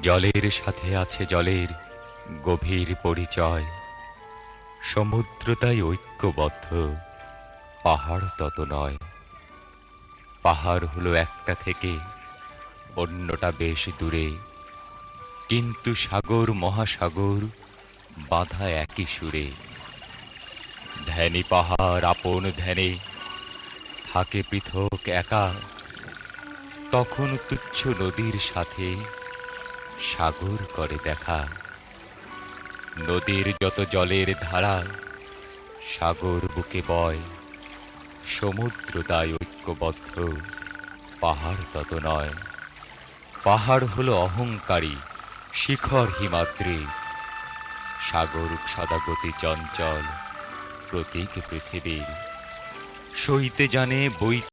জলের সাথে আছে জলের গভীর পরিচয়। সমুদ্র তাই ঐক্যবদ্ধ, পাহাড় তত নয়। পাহাড় হলো একটা থেকে অন্যটা বেশ দূরে, কিন্তু সাগর মহাসাগর বাঁধা একই সুরে। ধ্যানী পাহাড় আপন ধ্যানে থাকে পৃথক একা, তখন তুচ্ছ নদীর সাথে সাগর করে দেখা। নদীর যত জলের ধারা সাগর বুকে বয়, সমুদ্র তাই ঐক্যবদ্ধ, পাহাড় তত নয়। পাহাড় হলো অহংকারী শিখর হিমাদ্রি, সাগর সদাগতি চঞ্চল প্রতীক পৃথিবীর। সইতে জানে বই